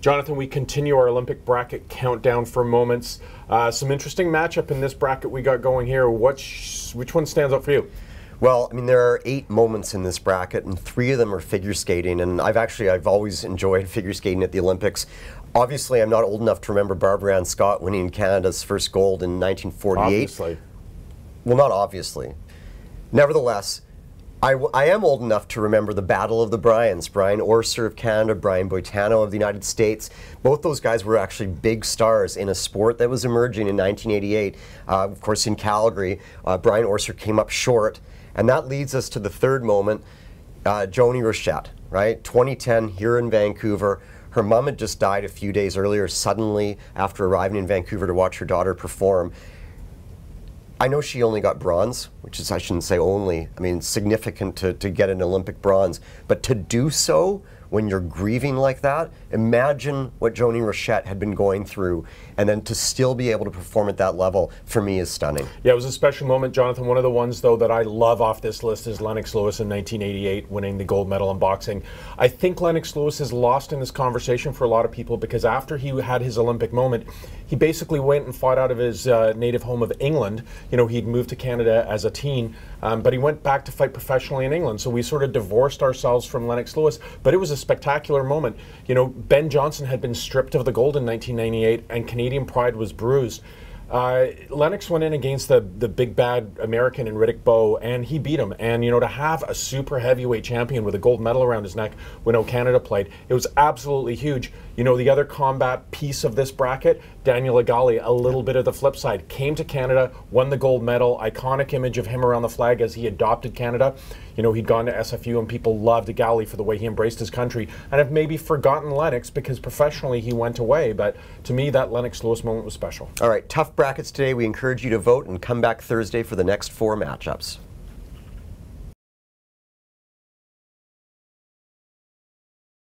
Jonathan, we continue our Olympic bracket countdown for moments. Some interesting matchup in this bracket we got going here. Which one stands out for you? Well, I mean, there are 8 moments in this bracket, and 3 of them are figure skating. And I've always enjoyed figure skating at the Olympics. Obviously, I'm not old enough to remember Barbara Ann Scott winning Canada's first gold in 1948. Obviously. Well, not obviously. Nevertheless, I am old enough to remember the Battle of the Bryans. Brian Orser of Canada, Brian Boitano of the United States. Both those guys were actually big stars in a sport that was emerging in 1988. Of course, in Calgary, Brian Orser came up short. And that leads us to the third moment, Joni Rochette, right? 2010 here in Vancouver. Her mom had just died a few days earlier, suddenly, after arriving in Vancouver to watch her daughter perform. I know she only got bronze, which is, I shouldn't say only, I mean, significant to get an Olympic bronze. But to do so when you're grieving like that, imagine what Joni Rochette had been going through, and then to still be able to perform at that level, for me, is stunning. Yeah, it was a special moment, Jonathan. One of the ones, though, that I love off this list is Lennox Lewis in 1988 winning the gold medal in boxing. I think Lennox Lewis is lost in this conversation for a lot of people because after he had his Olympic moment, he basically went and fought out of his native home of England. You know, he'd moved to Canada as a teen, but he went back to fight professionally in England. So we sort of divorced ourselves from Lennox Lewis, but it was a spectacular moment. You know, Ben Johnson had been stripped of the gold in 1998, and Canadian pride was bruised. Lennox went in against the big bad American in Riddick Bowe, and he beat him. And, you know, to have a super heavyweight champion with a gold medal around his neck when Canada played, it was absolutely huge. You know, the other combat piece of this bracket, Daniel Igali, a little bit of the flip side, came to Canada, won the gold medal, iconic image of him around the flag as he adopted Canada. You know, he'd gone to SFU and people loved Igali for the way he embraced his country, and have maybe forgotten Lennox because professionally he went away. But to me, that Lennox Lewis moment was special. All right, tough brackets today. We encourage you to vote and come back Thursday for the next 4 matchups.